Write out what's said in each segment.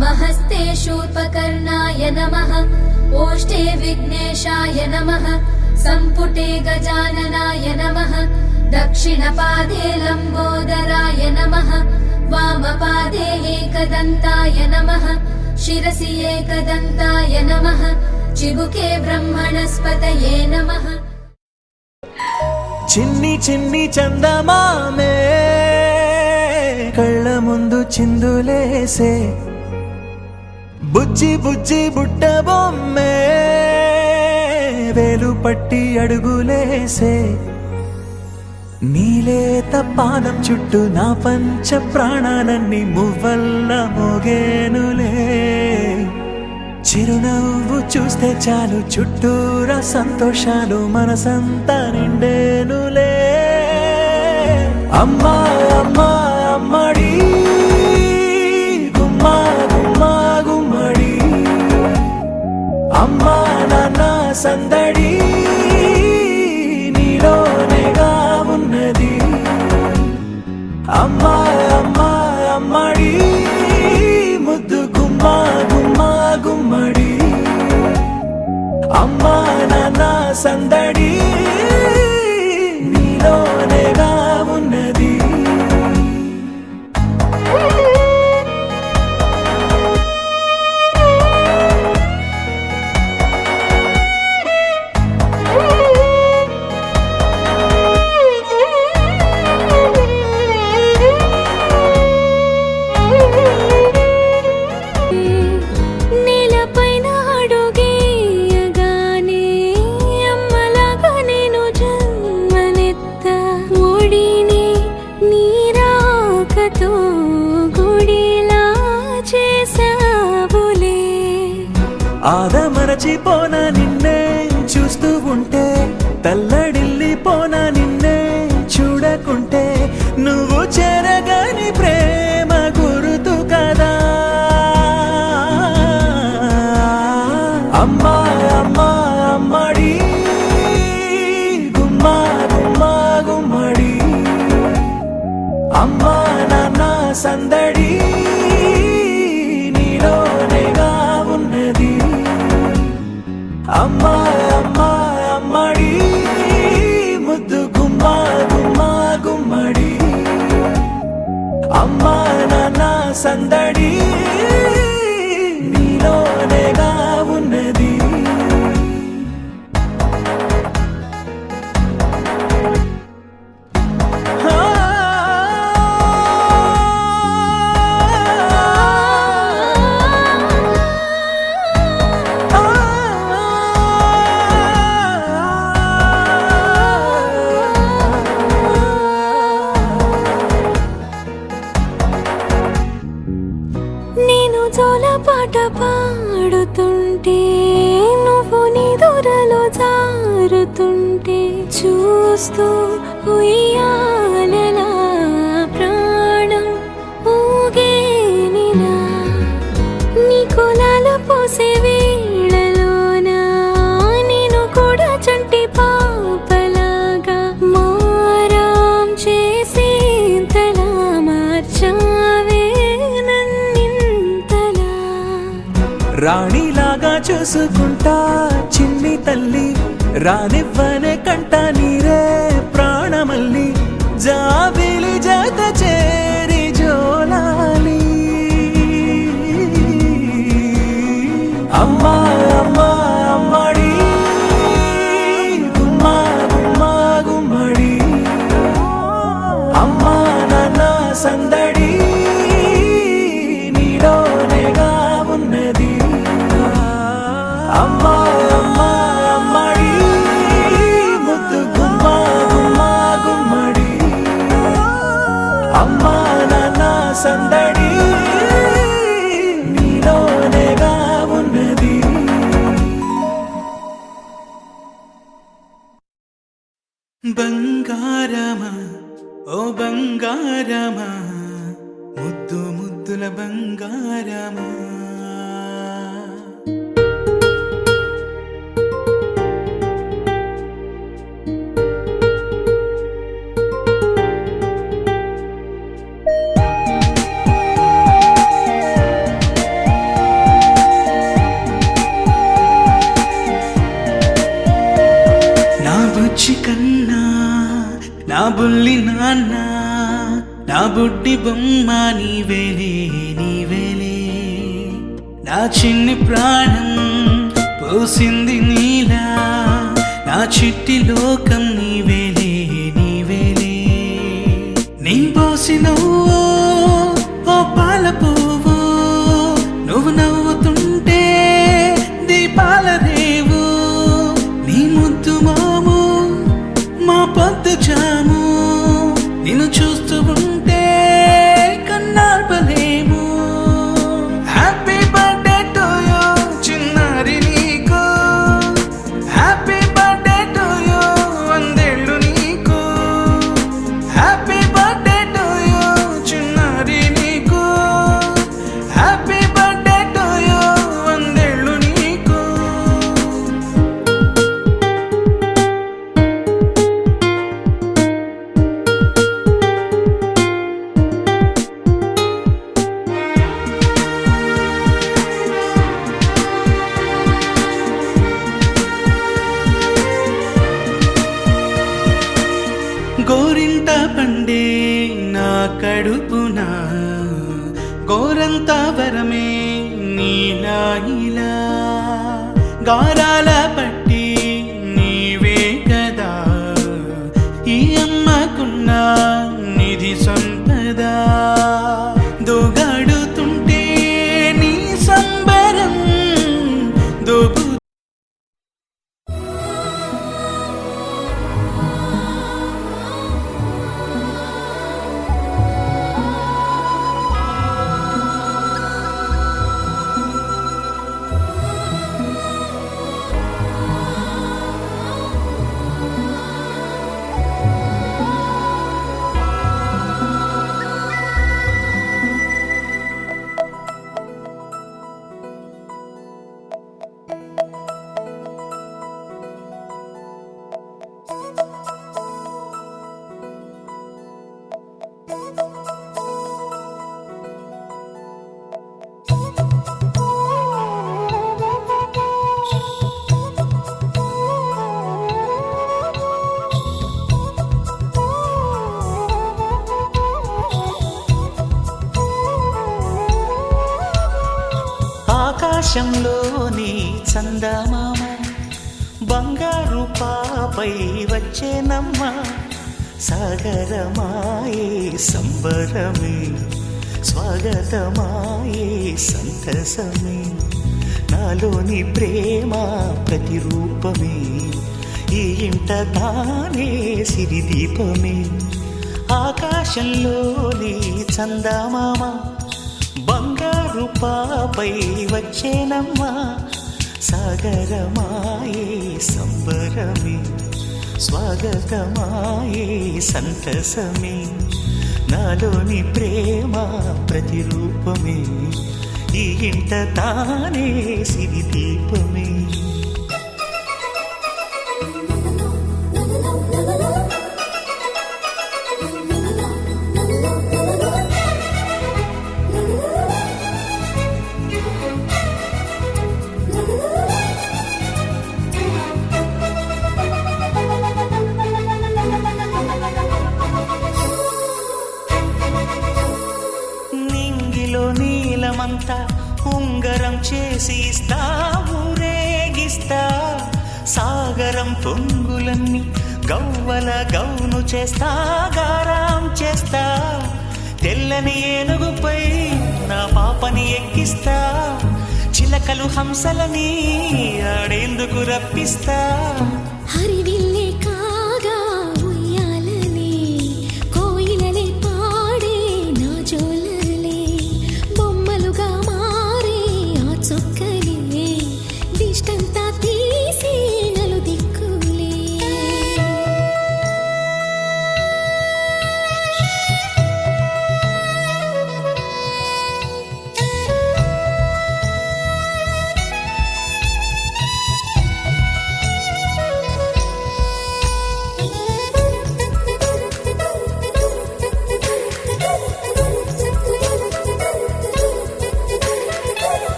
वामहस्ते शूर्पकर्णाय नमः। ओष्ठे विघ्नेशाय नमः। सम्पुटे गजाननाय नमः। दक्षिणपादे लम्बोदराय नमः। वामपादे एकदन्ताय नमः। शिरसि एकदन्ताय नमः। चिबुके ब्रह्मणस्पतये नमः। చిన్ని చిన్ని చందమామే కళ్ళ ముందు చిందులేసే బుజ్జి బుజ్జి బుట్ట బొమ్మే వేలు పట్టి అడుగులేసే నీలేత పాదం చుట్టూ నా పంచ ప్రాణాలన్నీ మువ్వల్ల మోగేనులే చిరునవ్వు చూస్తే చాలు చుట్టూరా సంతోషాలు మనసంతా నిండేనులే అమ్మా అమ్మా అమ్మడి గుమ్మా గుమ్మా గుమ్మడి అమ్మా నాన్న సందడి నీలోనేగా ఉన్నది అమ్మా అమ్మా అమ్మడి ముద్దు గుమ్మా గుమ్మా గుమ్మడి అమ్మా నాన్న సందడి నీలోనేగా ఉన్నది ఆదమరచిపోనా నిన్నే చూస్తూ ఉంటే తల్లడిల్లిపోనా నిన్నే చూడకుంటే నువ్వు చెరగని ప్రేమ గురుతు కదా అమ్మా అమ్మా అమ్మడి గుమ్మా గుమ్మా గుమ్మడి అమ్మా నాన్న సందడి నీలోనేగా ఉన్నది అమ్మా అమ్మా అమ్మడి ముద్దు గుమ్మా గుమ్మా గుమ్మడి అమ్మా నాన్న సందడి నీలోనేగా ఉన్నది పాట పాడుతుంటే నువ్వు నిదురలో జారుతుంటే చూస్తూ ఉయ్యాలలా ప్రాణం ఊగేనిలా నీ కులాల పోసే వేళలోన నేను కూడా చంటి పాపలాగా మారాం చేసేంతలా మార్చావే రాణిలాగా చూసుకుంటా చిన్ని తల్లి రానివ్వనే కంట నీరే ప్రాణమల్లి జాబిలి జత చేరి జోలాలి అమ్మా అమ్మా అమ్మడి గుమ్మా గుమ్మా గుమ్మడి అమ్మా నాన్న సందడి నీలోనేగా ఉన్నది అమ్మా అమ్మా అమ్మడి ముద్దు గుమ్మా గుమ్మా గుమ్మడి అమ్మా నాన్న సందడి నీలోనేగా ఉన్నది బంగారమా ఓ బంగారమా ముద్దు ముద్దుల బంగారమా మట్టి బొమ్మ నీవేలే నీవేలే నా చిన్ని ప్రాణం పోసింది నీలా నా చిట్టి లోకం నీవేలే నీవేలే నీ పోసినవో ఓ పాల పువ్వు నువ్వు నవ్వుతుంటే దీపాల రేవు నీ ముద్దు మాము మా పొద్దు జాము నిన్ను చూస్తూ ఉంటే కన్నార్పలేము హ్యాపీ బర్త్డే టు యూ చిన్నారి నీకు హ్యాపీ బర్త్డే టు యూ వందేళ్ళు నీకు హ్యాపీ బర్త్డే టు యూ చిన్నారి నీకు హ్యాపీ బర్త్డే టు యూ వందేళ్ళు నీకు గోరింట పండే నా కడుపున గోరంత వరమే నీలా ఇలా గారాల పట్టి నీవే కదా ఈ అమ్మకున్న నిధి సంపద దోగాడుతుంటే నీ సంబరం దోపు ఆకాశంలోని చందమామ బంగారు పాపై వచ్చేనమ్మ సాగరమాయే సంబరమే స్వాగతమాయే సంతసమే నాలోని ప్రేమ ప్రతిరూపమే ఈ ఇంట తానే సిరిదీపమే ఆకాశంలోని చందమామ బంగారు పాపై వచ్చేనమ్మా సాగరమాయే సంబరమే స్వాగతమాయే సంతసమే నాలోని ప్రేమ ప్రతిరూపమే ఈ ఇంట తానే సిరిదీపమే నీలమంతా ఉంగరం చేసి ఇస్తా ఊరేగిస్తా సాగరం పొంగులన్నీ గవ్వల గౌను చేస్తా గారాం చేస్తా తెల్లని ఏనుగుపై నా పాపని ఎక్కిస్తా చిలకలు హంసలని ఆడేందుకు రప్పిస్తా హరివిల్లే కాగా ఉయ్యాలలే కోయిలలే పాడే నా జోలలే బొమ్మలుగా మారే ఆ చొక్కలే దిష్టంతా తీసి నలు దిక్కులే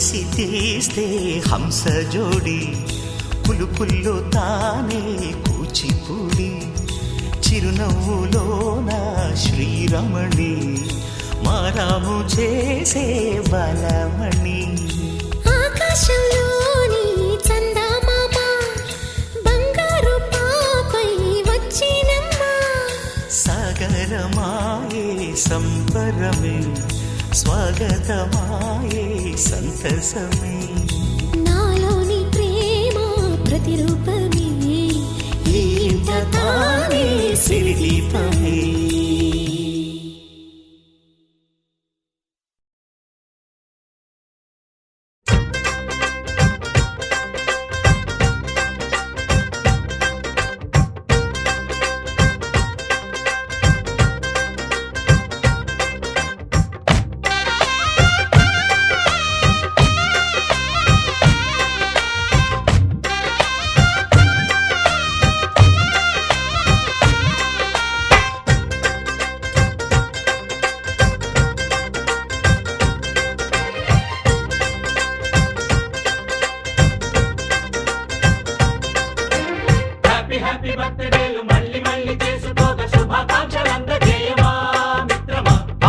ఒడిసి తీస్తే హంస జోడి పులుపుల్లో తానే కూచిపూడి చిరునవ్వులోన శ్రీరమణి మారాము చేసే బలమణి ఆకాశంలోని చందమామ బంగారు పాపై వచ్చినమ్మా సాగరమాయే సంబరమే స్వాగతమాయే సంతసమే నాలోని ప్రేమ ప్రతిరూపమే ఈ ఇంట తానే సిరిదీపమే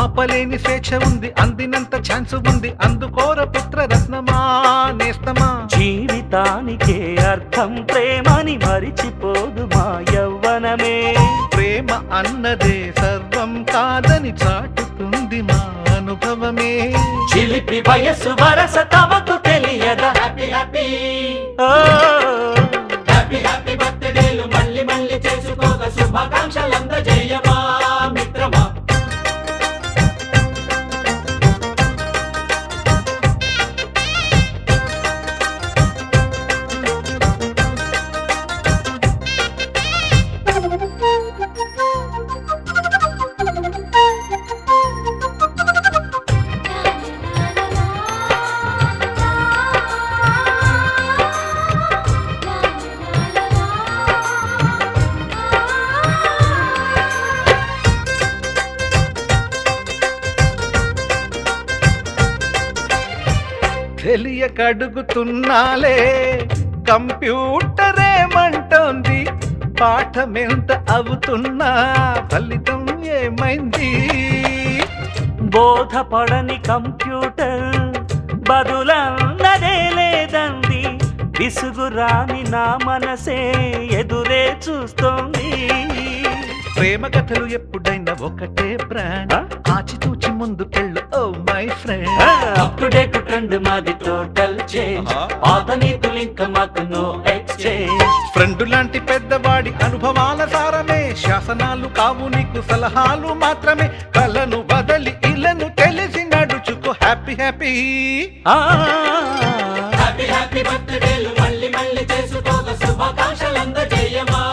ఆపలేని స్వేచ్ఛ ఉంది అందినంత ఛాన్స్ ఉంది అందుకోర పుత్ర రత్నమా నేస్తమా జీవితానికే అర్థం ప్రేమని మరిచిపోదు మా యవ్వనమే ప్రేమ అన్నదే సర్వం కాదని చాటుతుంది మా అనుభవమే చిలిపి వయసు వరస తమకు తెలియదా హ్యాపీ హ్యాపీ హ్యాపీ హ్యాపీ బర్త్డేలు మళ్ళీ మళ్ళీ చేసుకోగా శుభాకాంక్షలు అందజేయమా మిత్రమా తెలియకడుగుతున్నాలే కంప్యూటరేమంటోంది పాఠమెంత అవుతున్నా ఫలితం ఏమైంది బోధపడని కంప్యూటర్ బదులన్నదే లేదంది విసుగురాని నా మనసే ఎదురే చూస్తోంది ప్రేమ కథలు ఎప్పుడైనా ఒకటే బ్రాండ్ ఆచితూచి ముందుకెళ్ళు oh my friend up to date trend మాది టోటల్ చేంజ్ పాత నీతులు ఇంకా మాకు నో ఎక్స్చేంజ్ ఫ్రెండ్ లాంటి పెద్దవాడి అనుభవాల సారమే శాసనాలు కావు నీకు సలహాలు మాత్రమే కలను బదలి ఇలను తెలిసి నడుచుకో హ్యాపీ హ్యాపీ హ్యాపీ హ్యాపీ బర్త్డేలు మళ్ళీ మళ్ళీ చేసుకోగా శుభాకాంక్షలు అందజేయమా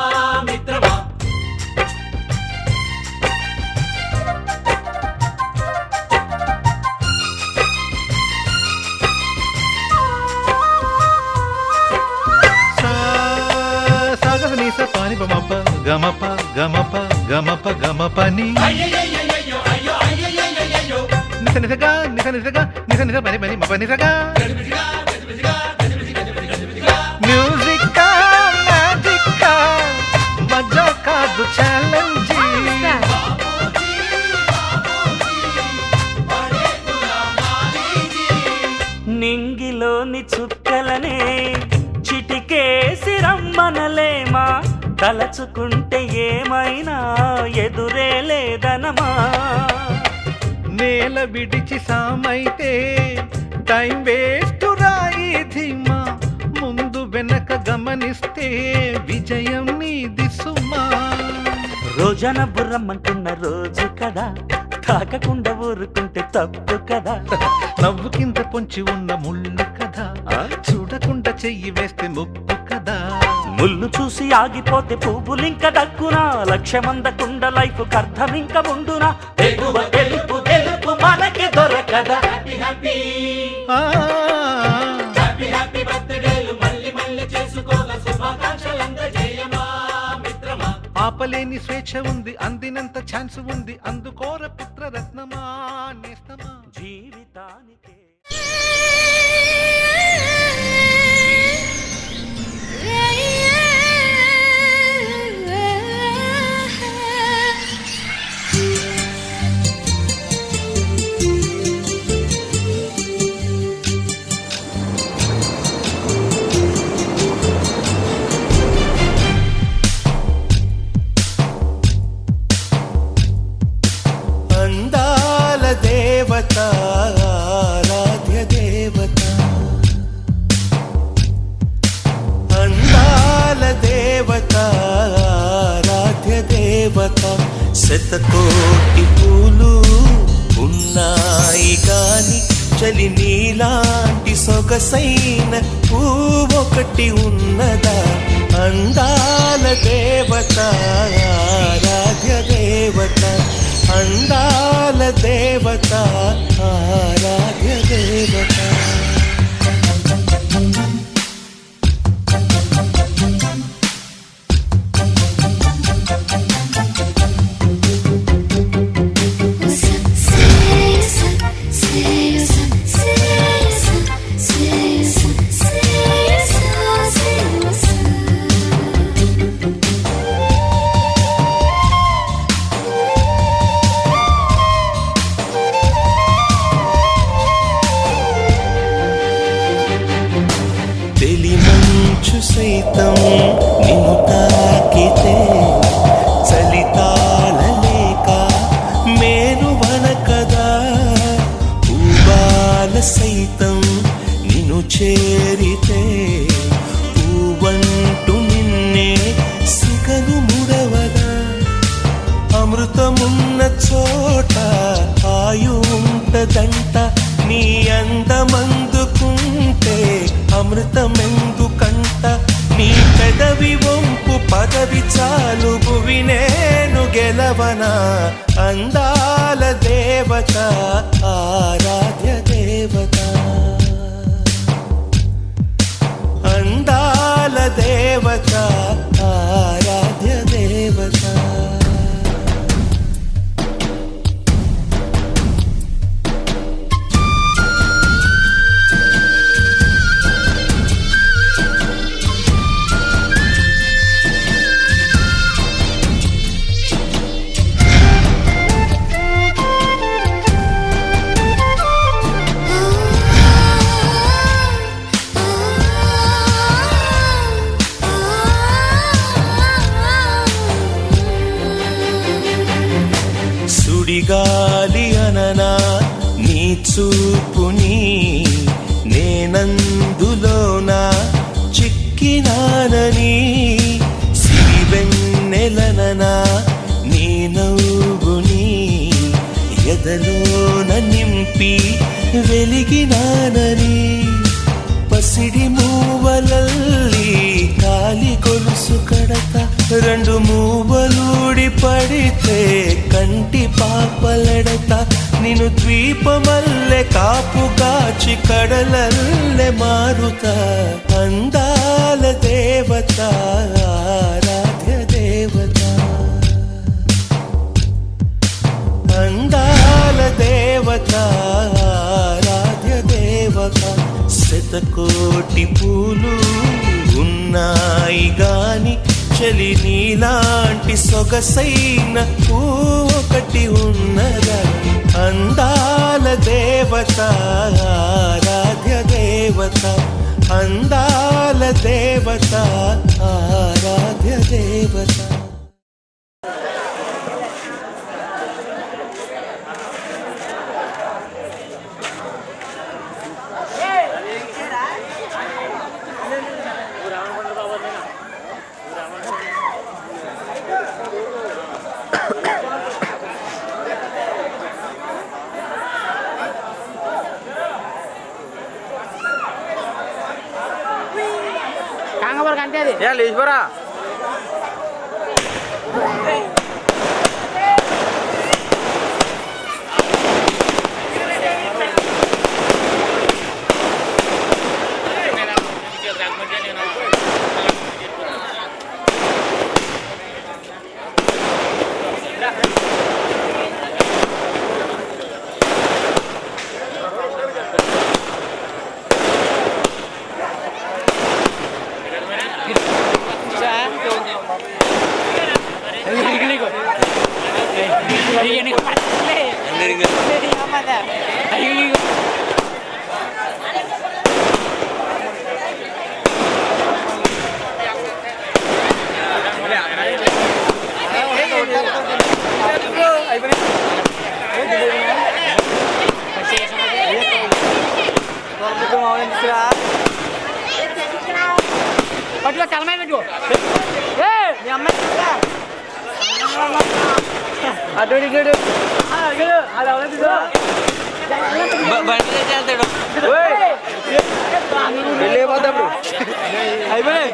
మిత్రమా గమప గమప గమప గమపని నిస నిసగా నిస నిసగా నిస నిస పని పని మప నిసగా మ్యూజిక్ మ్యాజిక్ మజా కాదు ఛాలెంజ్ నింగిలోని చుక్కలనే చిటికేసి రమ్మనలేమా తలచుకుంటే ఏమైనా ఎదురే లేదనమా నేల విడిచి సామైతే టైం వేస్ట్ రాయి ధీమా ముందు వెనక గమనిస్తే విజయం నీది సుమా రోజన బుర్రమ్మంటున్న రోజు కదా తాకకుండా ఊరుకుంటే తప్పు కదా నవ్వు కింద పొంచి ఉన్న ముళ్ళు కదా చూడకుండా చెయ్యి వేస్తే ముప్పు కదా ముళ్ళు చూసి ఆగిపోతే పువ్వులింక దక్కునా లక్ష్యమందకుండా లైఫ్ అర్థం ఇంక ఉండునా తెలుపు తెలుపు తెలుపు మనకి దొరకదా హ్యాపీ హ్యాపీ హ్యాపీ హ్యాపీ బర్త్డేలు మళ్ళీ మళ్ళీ చేసుకోగా శుభాకాంక్షలు అందజేయమా మిత్రమా ఆపలేని స్వేచ్ఛ ఉంది అందినంత ఛాన్స్ ఉంది అందుకోర పుత్ర రత్నమా నేస్తమా జీవితానికే దేవత ఆరాధ్య దేవత అందాల దేవత ఆరాధ్య దేవత శతకోటి పూలు ఉన్నాయి గాని చలి నీలాంటి సొగసైన పువ్వొకటి ఉన్నదా అందాల దేవత ఆరాధ్య దేవత అందాల దేవత ఆరాధ్య దేవత సైతం నిన్ను తాకితే చలి తాళలేక మేను వనకదా పూబాల సైతం నిన్ను చేరితే పూవంటూ నిన్నే సిగను ముడవదా అమృతమున్న చోట ఆయు ఉంటదంట నీ అందమందుకుంటే అమృతమెందుకంట నీ పెదవి వంపు పదవి చాలు భువి నేను గెలవనా అందాల దేవత ఆరాధ్య దేవత అందాల దేవత ఆరాధ్య దేవత సుడిగాలి అననా నీ చూపుని నేనందులోనా చిక్కినానని సిరివెన్నెలననా నీ నవ్వుని ఎదలోన నింపి వెలిగినానని పసిడి మూవలల్లి కాలి గొలుసు కడత రెండు మూవలూడి పడితే కంటి పాపలెడత నిన్ను ద్వీపమల్లె కాపుగాచి కడలల్లె మారుత అందాల దేవత ఆరాధ్య దేవత అందాల దేవత ఆరాధ్య దేవత శతకోటి పూలు ఉన్నాయి గాని చలి నీలాంటి సొగసైన ఒకటి ఉన్నదా అందాల దేవత ఆరాధ్య దేవత అందాల దేవత ఆరాధ్య దేవత Ya, Luis Bora. పట్టుకో తలమై పెట్టుకో మీ అమ్మాయి అటు ఇటు అలా వెళ్ళిపోతాడు అయిపోయి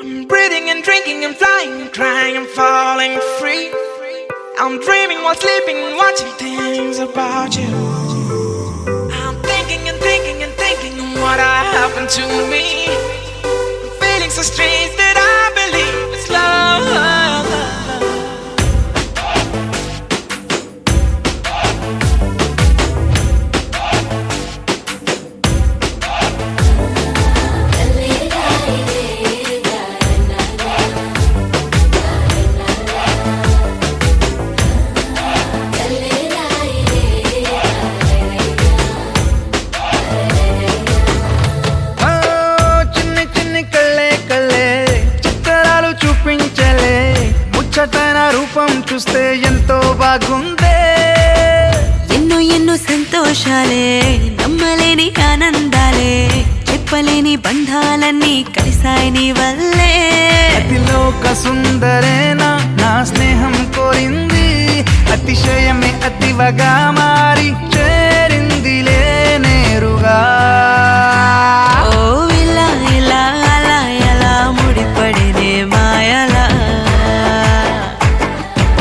I'm breathing and drinking and flying, crying and falling free. I'm dreaming while sleeping, watching things about you. I'm thinking and thinking and thinking what happened to me. I'm feeling so strange that I believe it's love. చిన్ని చిన్ని కళ్ళే కళ్ళే చిత్రాలు చూపించలే ముచ్చటైన రూపం చూస్తే ఎంతో బాగుందే ఎన్నో ఎన్నో సంతోషాలే నమ్మలేని ఆనందాలే చెప్పలేని బంధాలన్నీ కలిసాయి నీ వల్లే అతిలోక సుందరేనా నా స్నేహం కోరింది అతిశయమే అతివగా మారి చేరిందిలే నేరుగా ఓ ఇలా ఇలా అలా ఎలా ముడిపడినే మాయలా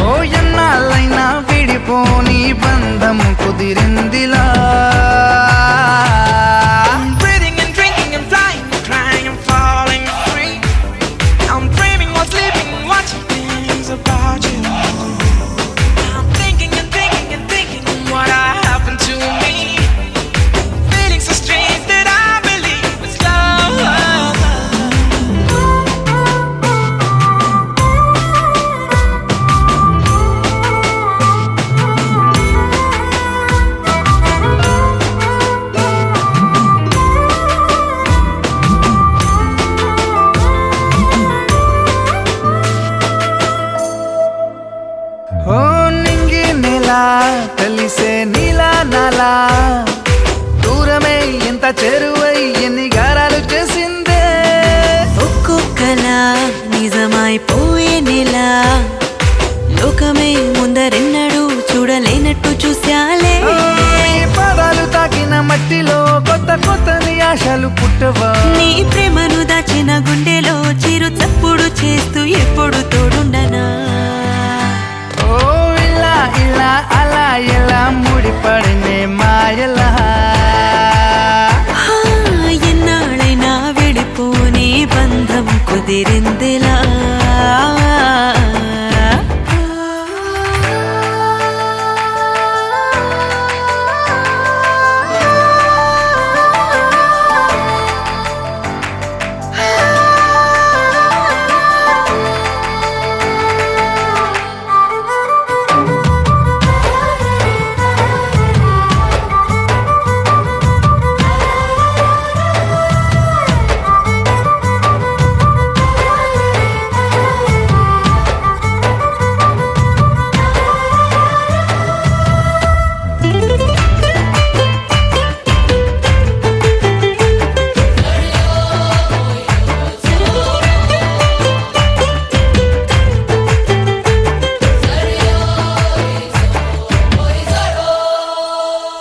ఓ ఎన్నాళ్ళైనా విడిపోని బంధం కుదిరిందిలా I'm breathing and drinking and flying, crying and falling free. I'm dreaming while sleeping, watching things about you. I'm thinking and thinking and thinking what happened to me. Feeling so strange that I believe it's love. ఓ నింగి నెల కలిసే నీలా నాలా దూరమే ఎంత చేరువై ఎన్ని గారాలు చేసిందే ఒక్కొక్కలా నిజమైపోయే నెలా లోకమే ముందరెన్నడూ చూడలేనట్టు చూశాలే ఓ, ఈ పాదాలు తాకిన మట్టిలో కొత్త కొత్తని ఆశలు పుట్టవా నీ ప్రేమను దాచిన గుండెలో చిరు చప్పుడు చేస్తూ ఎప్పుడు తోడుండనా ఓ ఇలా ఇలా అలా ఎలా ముడిపడినే మాయలా హా, ఎన్నాళ్ళైనా విడిపోని బంధం కుదిరిందిలా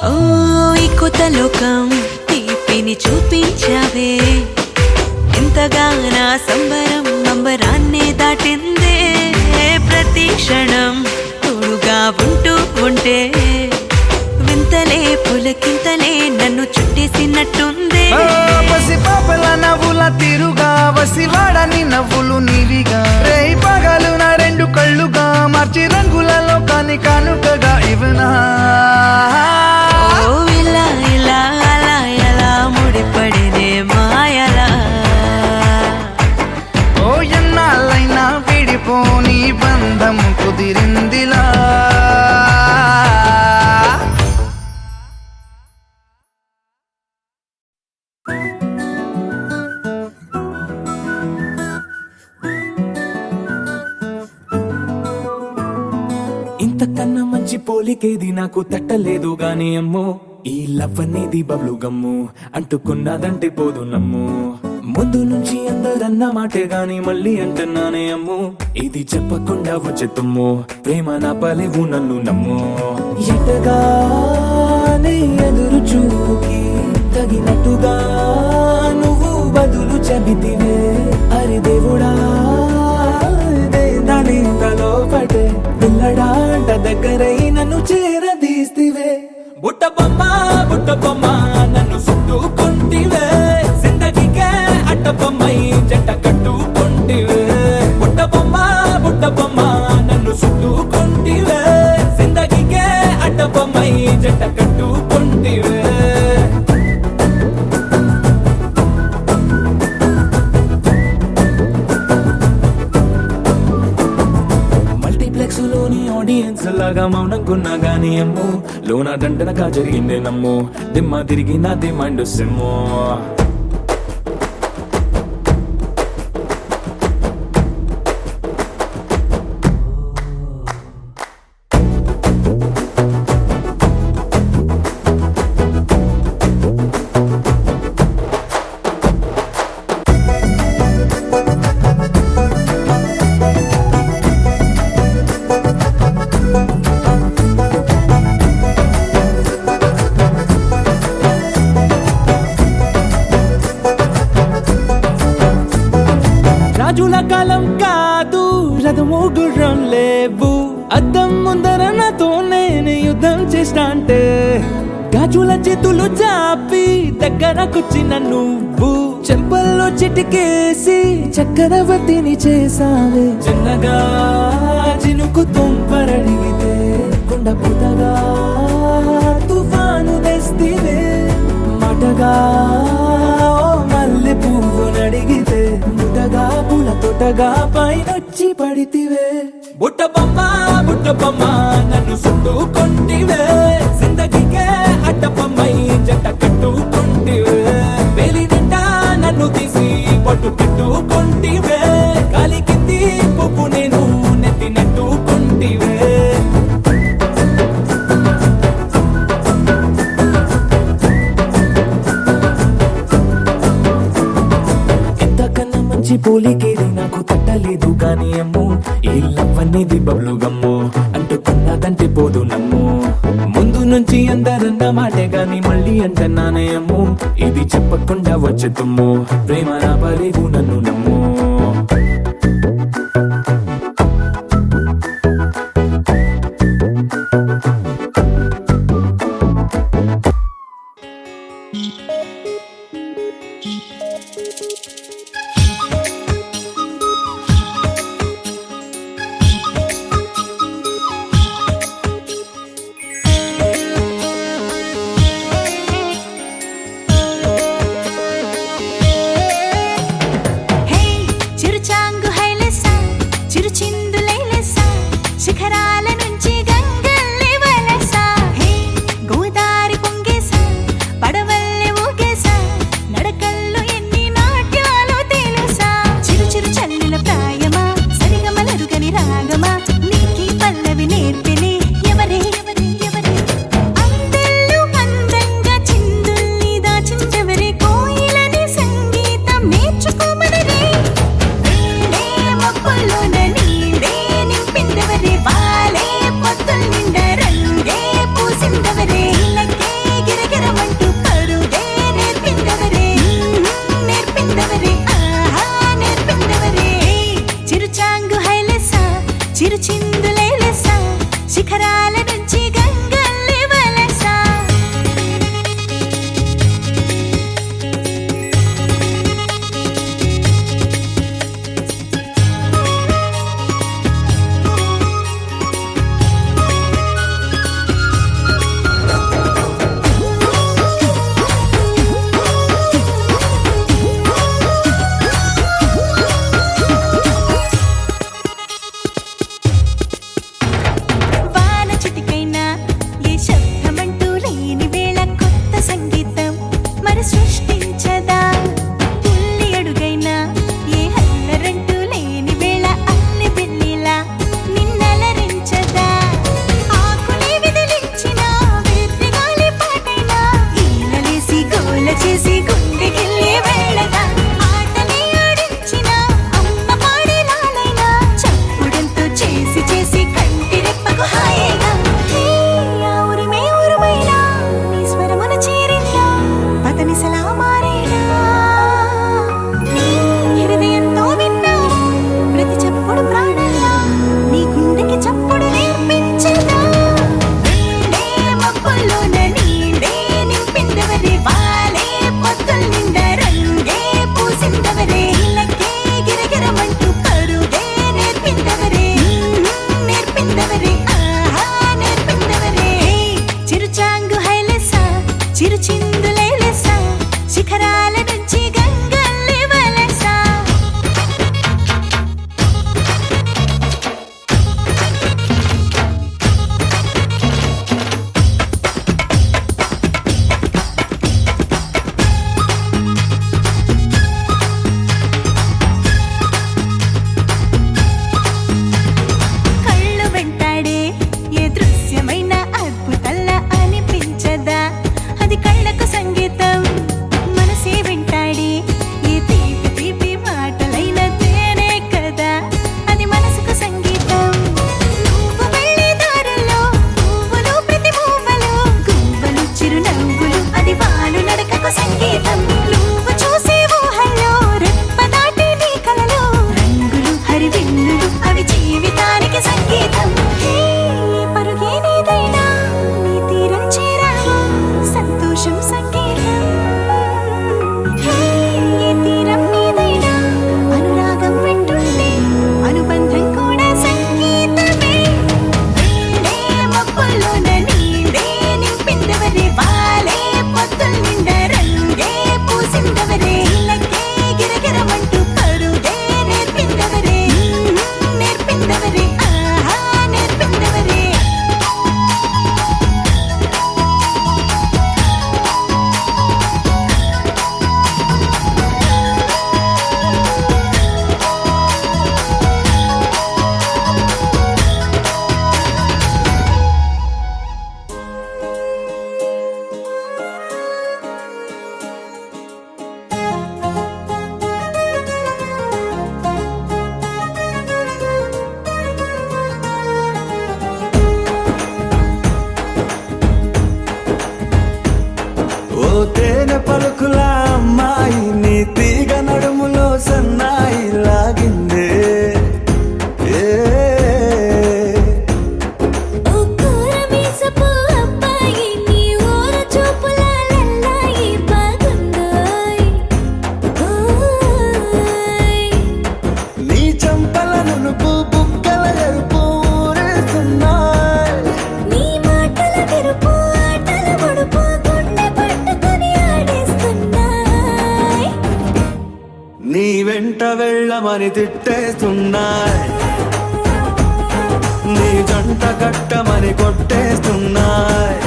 ఓ ఈ కొత్త లోకం తీపిని చూపించావే ఎంతగా నా సంబరం అంబరాన్నే దాటిందే ప్రతి క్షణం తోడుగా ఉంటూ ఉంటే వింతలే పులకింతలే నన్ను చుట్టేసినట్టుందే ఓ, పసి పాపల నవ్వుల తీరుగా వసివాడని నవ్వులు నీవిగా రేయి పగలు నా రెండు కళ్ళుగా మార్చి రంగులలో కాని కానుకగా ఇవనా ఓ ఇలా ఇలా అలా ఎలా ముడిపడినే మాయలా ఓ ఎన్నాళ్ళైనా విడిపోని బంధం కుదిరిందిలా ఇంతకన్నా మంచి పోలికేది నాకు తట్టలేదు గాని అమ్మో ఈ లవ్ అనేది బబ్లు గమ్ము అంటుకున్నదంటే పోదు నమ్ము ముందు నుంచి అందరన్న మాటే గాని మళ్ళీ అంటున్నానే అమ్ము ఇది చెప్పకుండా వచ్చే తుమ్ము ప్రేమ నా పలేవు నన్ను నమ్ము ఎటగానే ఎదురు చూకి తగినట్టుగా నువ్వు బదులు చెబితివే అరే దేవుడా దాని తలో పడే పిల్లడాంట దగ్గరై నన్ను చేరదీస్తివే బుట్ట బొమ్మ నన్ను చుట్టుకుంటివే జిందగీకే అట్ట బొమ్మై జంట కట్టుకుంటివే బుట్ట బొమ్మ నన్ను చుట్టుకుంటివే జిందగీకే అట్ట బొమ్మై జంట కట్టుకుంటివే మల్టీప్లెక్స్ లోని ఆడియన్స్ లాగా మౌనంకున్నా గానీ అమ్ము లోన దండనగా జరిగిందే నమ్ము దిమ్మ తిరిగి నాది మైండ్ సిమ్ము రాజుల కాలం కాదు రథము గుర్రం లేవు అద్దం ముందర నాతో నేను యుద్ధం చేస్తా అంటే గాజుల చేతులు చాపి దగ్గరకొచ్చిన నువ్వు చెంపల్లో చిటికేసి చక్రవర్తిని చేసావే చిన్నగా చినుకు తుంపరడిగితే కొండ పుటగా తుఫాను తెస్తివే మాటగా మల్లె పువ్వు నడిగితే ముటగా పూల తోటగా పైనొచ్చి పడితివే బుట్ట బొమ్మ నన్ను చుట్టుకుంటివే జిందగీకే అడ్డ బొమ్మై జంట కట్టుకుంటివే వేలి నిండా నన్ను తీసి పట్టు పెట్టుకుంటివే గాలి కింది పువ్వు నేను నెత్తి నెట్టుకుంటివే పోలికేది నాకు తట్టలేదు గాని అమ్ము ఈ లవ్ అనేది బబ్లు గమ్ము అంటుకున్నదంటే పోదు నమ్ము ముందు నుంచి అందరన్న మాటే గాని మళ్ళీ అంటున్నానే అమ్ము ఇది చెప్పకుండా వచ్చే తుమ్ము ప్రేమ నా పలేవు నన్ను నమ్ము నీ వెంట వెళ్ళమని తిట్టేస్తున్నాయి, నీ జంట కట్టమని కొట్టేస్తున్నాయి.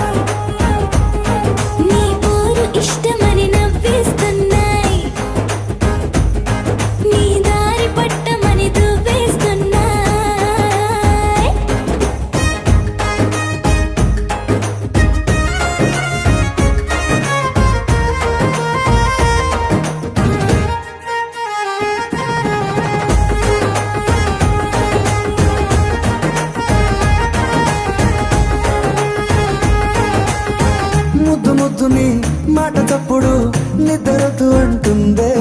నీ పోరు ఇష్టమని నవ్విస్తున్నాయి, నీ దారి పట్టమని దువ్వేస్తున్నాయి. ముద్దు ముద్దుని మాట తప్పుడు నిద్రతూ అంటుందే,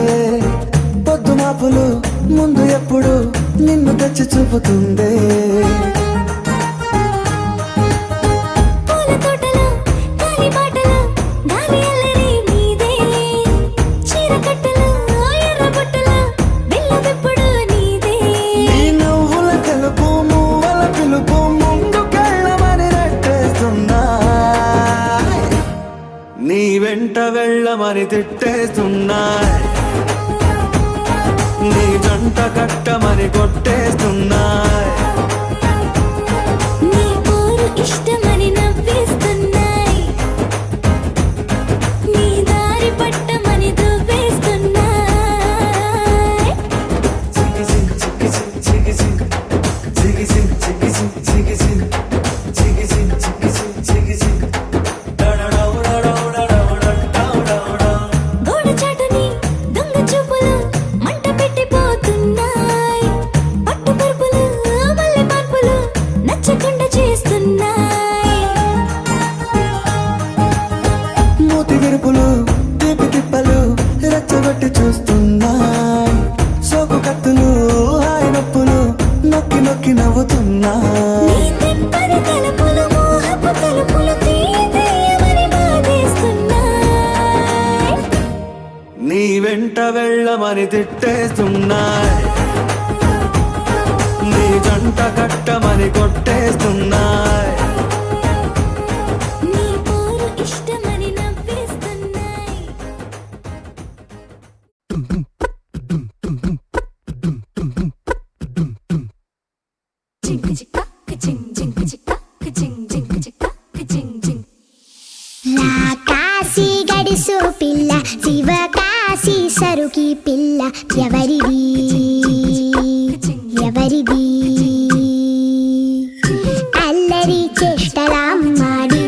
పొద్దు మాపులు ముందు ఎప్పుడు నిన్ను తెచ్చి చూపుతుందే. పూల తోటలో గాలి బాటలో గాలి అల్లరి నీదే, చీర కట్టలో ఎర్ర బుట్టలో బెల్లవెప్పుడు నీదే. నీ నువ్వుల తెలుపు మువ్వల పిలుపు ముందుకెళ్ళమని నెట్టేస్తున్నా, నీ వెంట వెళ్ళమని తిట్టేస్తున్నాయి, నీ జంట కట్టమని కొట్టేస్తున్నాయి. నీ పోరు ఇష్టమని నవ్విస్తున్నాయి, నీ దారి పట్టమని దువ్వేస్తున్నాయి. గోడ చాటుని దొంగ చూపులు మంట పెట్టిపోతున్నాయి, పట్టు పరుపులు మల్లె మార్పులు నచ్చకుండా చేస్తున్నాయి. మూతి విరుపులు తీపి తిప్పలు రెచ్చగొట్టి చూస్తున్నాయి, సోకు కత్తులు హాయి నొప్పులు నొక్కి నొక్కి నవ్వుతున్నాయి. నీ తిప్పని తలుపులు మోహపు తలుపులు తీయమని బాధేస్తున్నాయి. నీ వెంట వెళ్ళమని తిట్టేస్తున్నాయి, నీ జంట కట్టమని కొట్టేస్తున్నాయి. నీ పోరు ఇష్టమని నవ్విస్తున్నాయి. కాశీ గడిసు పిల్ల శివ కాశీ సరుకి పిల్ల ఎవరిది ఎవరిది అల్లరి చేష్టలామ్మాడి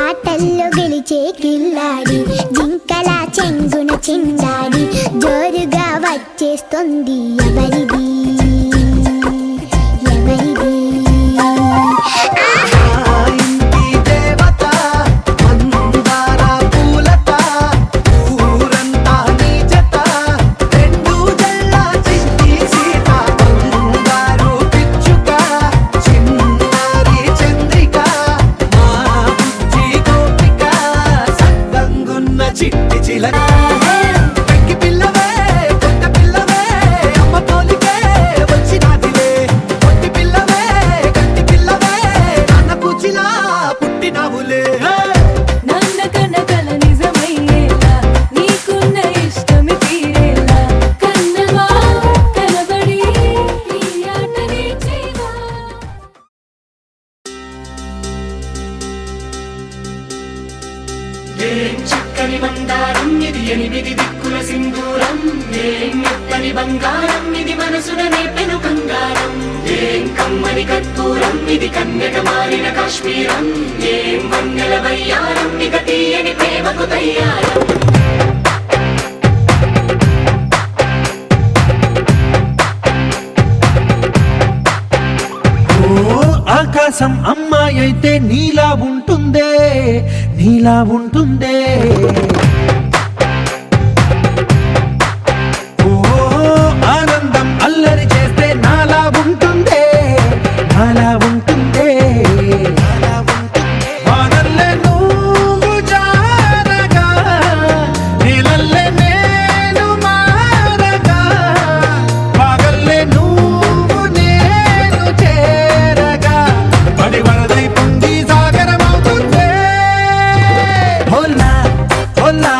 ఆటల్లో గెలిచే కిల్లాడి జింకల చెంగున చిందాడి జోరుగా వచ్చేస్తుంది ఎవరిది ఎవరిది ఇంటి దేవత మందార పూలత, ఊరంతా నీ జత, రెండు జల్ల చిట్టి సీత, బంగారు పిచ్చుక, చిన్నారి చంద్రిక, మా బుజ్జి గోపిక, సద్దంగున్న చిట్టి చిలక. వెంకి పిల్లవే పొట్ట పిల్లవే అమ్మ పోలికే వచ్చినాదివే, పొట్టి పిల్లవే గట్టి పిల్లవే నాన్న కూచిలా పుట్టినావులే. నాన్న కన్న కల నిజమయ్యేలా నీకున్న ఇష్టమి తీరేలా కన్నవా కనబడి ఈ ఆటనే చేయవా. ఏం చక్కని మందారం ఇది, ఎనిమిది దిక్కుల సింధూరం, ఏం మెత్తని బంగారం ఇది, మనసున నేపెను బంగారం. ఏం కమ్మని కర్పూరం ఇది, కన్యక మారిన కాశ్మీరం, ఏం వన్నెల వయ్యారం ఇక తీయని ప్రేమకు తయ్యారం. ఆకాశం అమ్మాయి అయితే నీలా ఉంటుందే, నీలా ఉంటుందే. ఓ ఆనందం అల్లరి చేస్తే నాలా ఉంటుందే, నాలా ఉంటుందే. వానల్లే నువ్వు జారగా, నీలల్లే నేను మారగా, పగల్లే నువ్వు నేను చేరగా, పడి వరదై పొంగి సాగరమవుతుందే. హోలా హోలా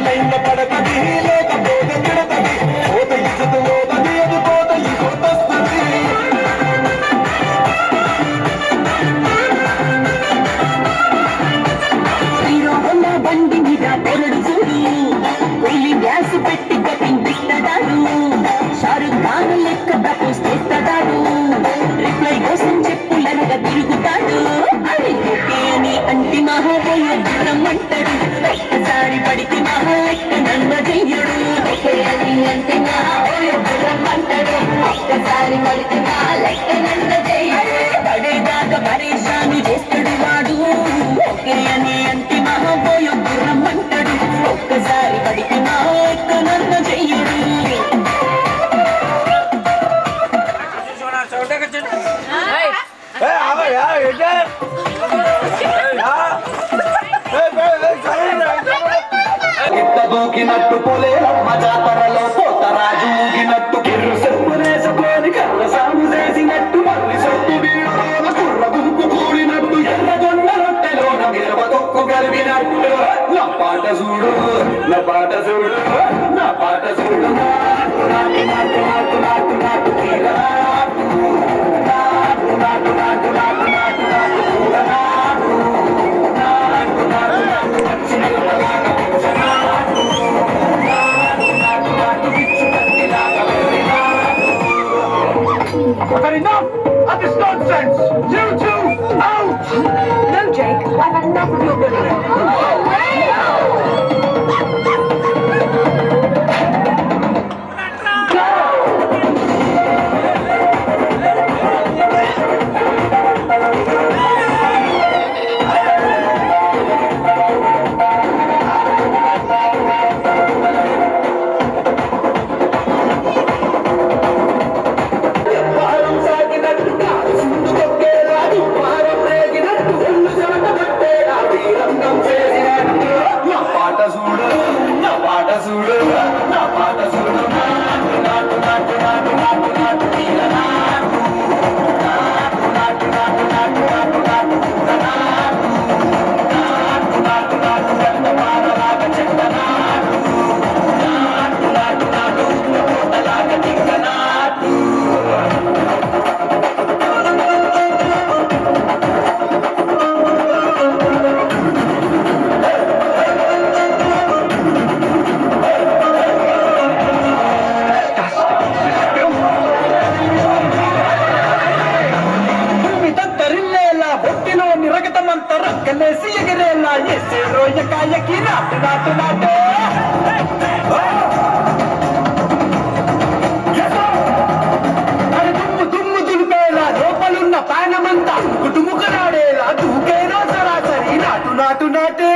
మైంద పడతది లేకపోతే తిడతది పోత ఇసుకు పోతది అది పోత ఈ కొట్టొస్తుంది బండి మీద పొరడు చూడు వెళ్ళి గ్యాస్ పెట్టి కప్పిందిస్తాడు షారుఖ్ ఖాన్ లెక్క ప్రపోజ్ చేస్తాడు రిప్లై కోసం చెప్పులనగా తిరుగుతాడు అది ఓకే అని అంటి మహాబోయ దూరం అంటాడు ఒక్కసారి పడితే మహా లెక్క నన్న చెయ్యడు ఓకే అని అంటి మహాబోయ దూరం అంటాడు ఒక్కసారి పడితే మహా లెక్క నన్న చెయ్యడు పడేదాకా పరేషాను చేస్తాడు వాడు ఓకే అని అంటి మహాబోయ దూరం అంటాడు ఒక్కసారి పడితే మహా లెక్క నన్న చెయ్యడు గిట్ట దూకినట్టు పొలేరమ్మ జాతరలో పోతరాజు ఊగినట్టు కిర్రు చెప్పులేసుకొని కర్ర సాగు చేసినట్టు మళ్ళీ సొట్టు వీడులోన కుర్ర గుంపు కూడినట్టు ఎర్రగొండ రొట్టెలోన మిరప తొక్కు కలిపినట్టు నా పాట చూడు నా పాట చూడు నా పాట చూడు నాటు నాటు నాటు నాటు నాటు నాటు తీర నాటు నాటు నాటు నాటు నాటు నాటు పూల నాటు నాటు నాటు నాటు పచ్చి నిలవలాగా నాటు నాటు నాటు నాటు పిచ్చు కత్తిలాగా వెళ్ళి నాటు. But enough of this nonsense! You two, out! No, Jake, I've had enough of your good వారం సాగినట్టు కాలు సింధు తొక్కేరాదు వారం రేగినట్టు ఒళ్ళు చెమట పట్టేరాదు ఈ రంగం చేసినట్టు నా పాట చూడు నా పాట చూడు నా పాట చూడు నాటు నాటు నాటు నాటు నాటు నాటు తీర నాటు నాటు నాటు నాటు నాటు నాటు నాటు పూల నాటు నాటు నాటు నాటు పెద్ద పారలాగా చెట్ట నాటు నాటు నాటు నాటు కోటలాగా దిగ్గ నాటు భూమి తత్తరిల్లేలా బొట్టిలో నిరగతమంత రక్కలేసి ఎగిరేలా ఎసే రోయకాయకి నాటు నాటు నాటు అది దుమ్ము దుమ్ము దులిపేలా లోపలున్న పానమంతా కుటుముకలాడేలా దూకేనా సరాసరి నాటు నాటు నాటే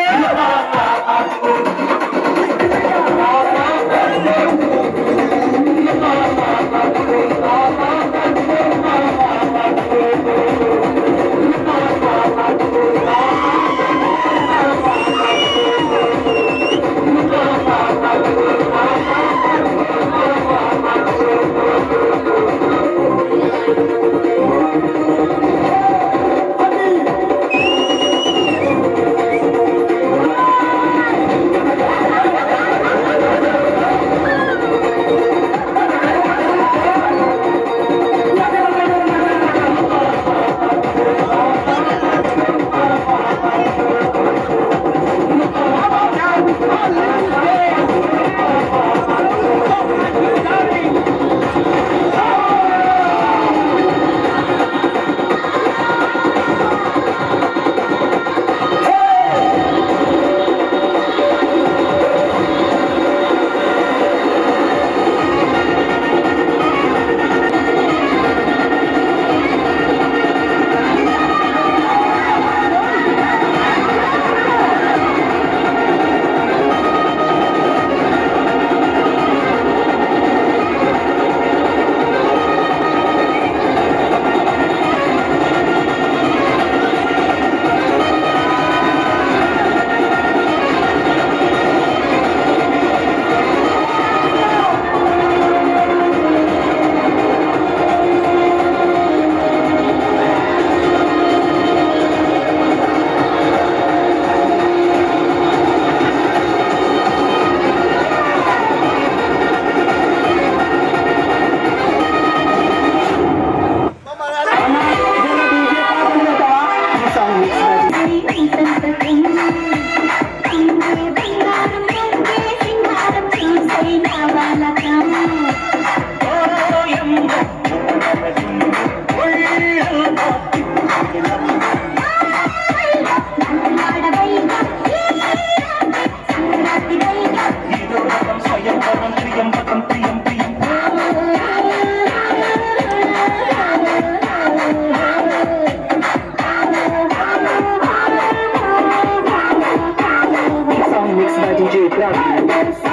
Mixed by DJ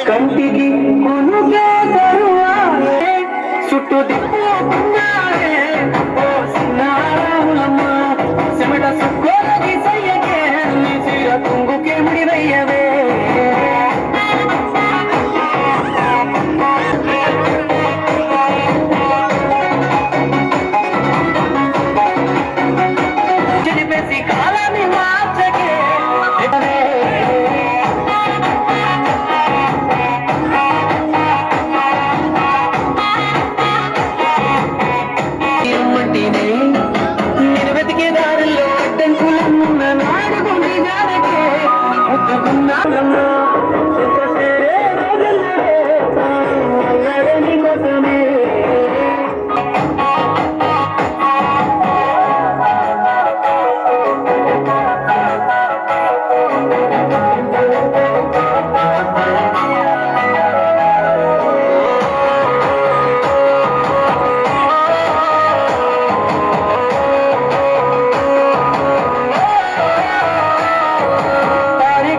కంటికి కొనుగే తరువాయే చుట్టూ దిక్కున్నారే ఓ సిన్నారాములమ్మ చెమట సుక్కోలకి సయ్యకే నీ చీర తుంగుకే ముడివయ్యవే చెడిపేసి కాలాన్ని మార్చకే నేను వెతికే దారిలో అడ్డంకులన్న నాడుగుండి జానకే ముద్దుకున్నాడమ్మా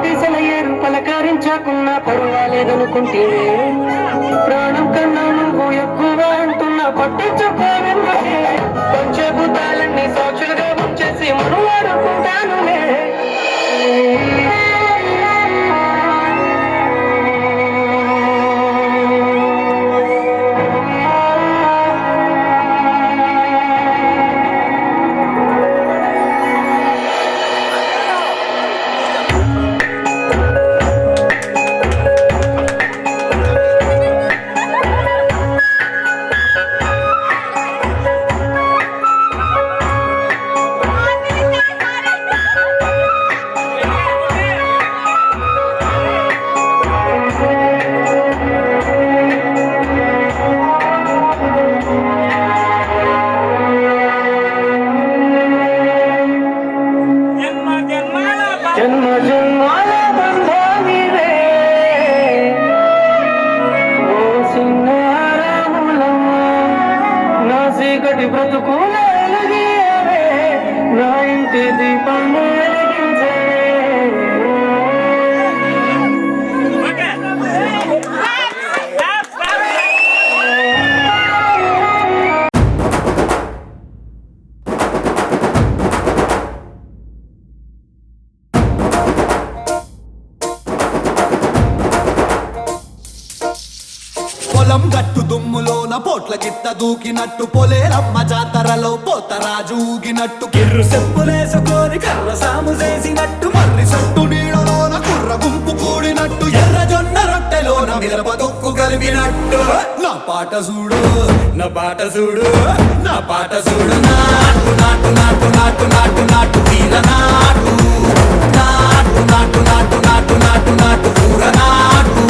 కోసమే పలకరించకున్నా పర్వాలేదనుకుంటే ప్రాణం కన్నా నువ్వు ఎక్కువ అంటున్నా పట్టించుకోవే పంచభూతాలన్నీ సాక్షులుగా ఉంచేసి మనవాడుకుంటానులే జన్మ జన్మాల బంధానివే ఓ సిన్నారాములమ్మ నా చీకటి బ్రతుకుల వెలుగియవే నా ఇంటి దీపం వెలిగించే పొలం గట్టు దుమ్ములోన పోట్ల గిట్ట దూకినట్టు పొలేరమ్మ జాతరలో పోతరాజు ఊగినట్టు కిర్రు చెప్పులేసుకొని కర్ర సాము చేసినట్టు మర్రి సట్టు నీడలోన కుర్ర గుంపు కూడినట్టు ఎర్ర జొన్న రొట్టెలోన మిరప దొక్కు కలిపినట్టు నా పాట చూడు నా పాట చూడు నా పాట చూడు నాటు నాటు నాటు నాటు నాటు నాటు వీర నాటు నాటు నాటు నాటు నాటు నాటు నాటు కూర నాటు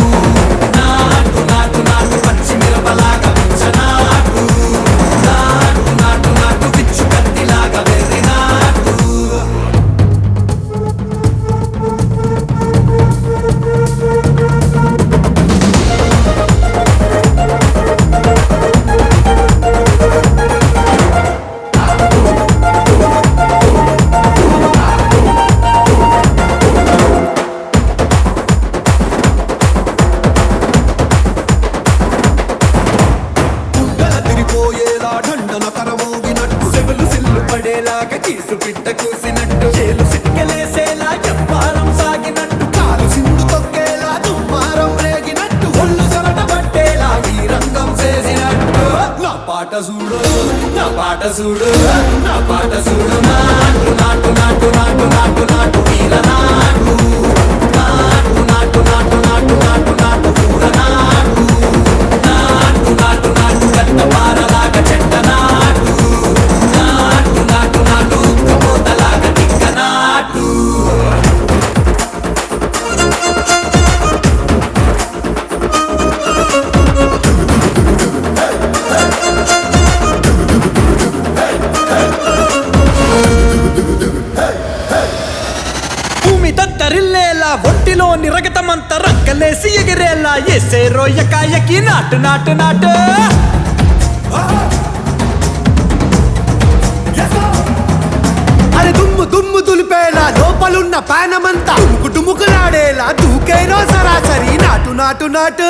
నాటు నాటు నాటు పచ్చి మిరపలాగా పిచ్చనాటు నాటు నాటు నాటు పిచ్చు కత్తిలాగా వెర్రి నాటు చూడు నా పాట చూడు నా పాట చూడు నాటు నాటు నాటు నాటు నాటు నాటు వీర నాటు నాటు నాటు నాటు నాటు నాటు నాటు పూర నాటు నాటు నాటు నాటు గంట పారలాగా చెట్ట నాటు నాటు నాటు నాటు కబోతలాగా టిక్క నాటు భూమి దద్దరిల్లేలా ఒంటిలో నిరగతమంత రక్కలేసి ఎగిరేలా ఎసే రోయకాయకి నాటు నాటు నాటు అరే దుమ్ము దుమ్ము దులిపేలా లోపలున్న పానమంతా డుముకులాడేలా దూకేనో సరాసరి నాటు నాటు నాటు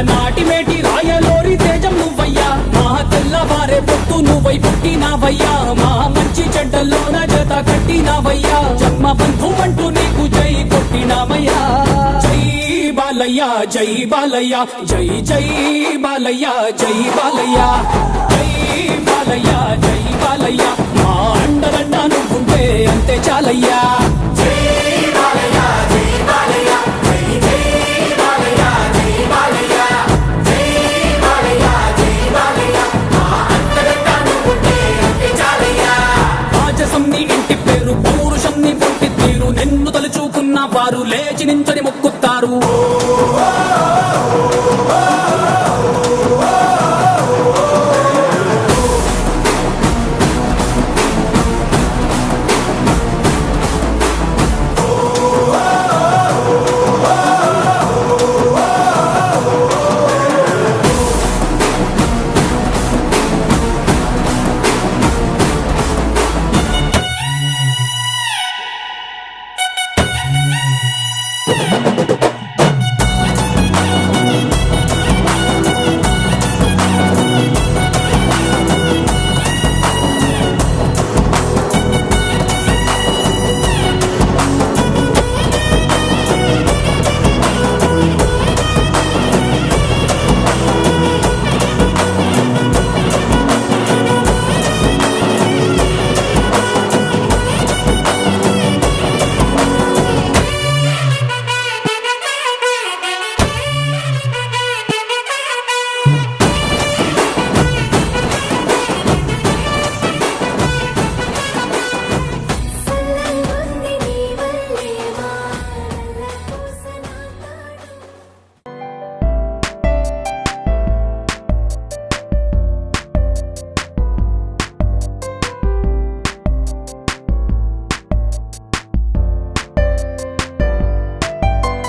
నాటి మేటి రాయలోరి తేజం నువ్వయ్యా మా తెల్లవారే పొత్తు నువ్వై పుట్టినావయ్యా మా మంచి చెడ్డల్లోన జత కట్టినావయ్యా జన్మ బంధు అంటూ నీకు జై కొట్టినామయ్యా జై బాలయ్య జై బాలయ్య జై జై బాలయ్య జై బాలయ్య జై బాలయ్య జై బాలయ్య మా అండదండ నువ్వుంటే అంతే చాలయ్యా వారు లేచి నించని మొక్కుతారు.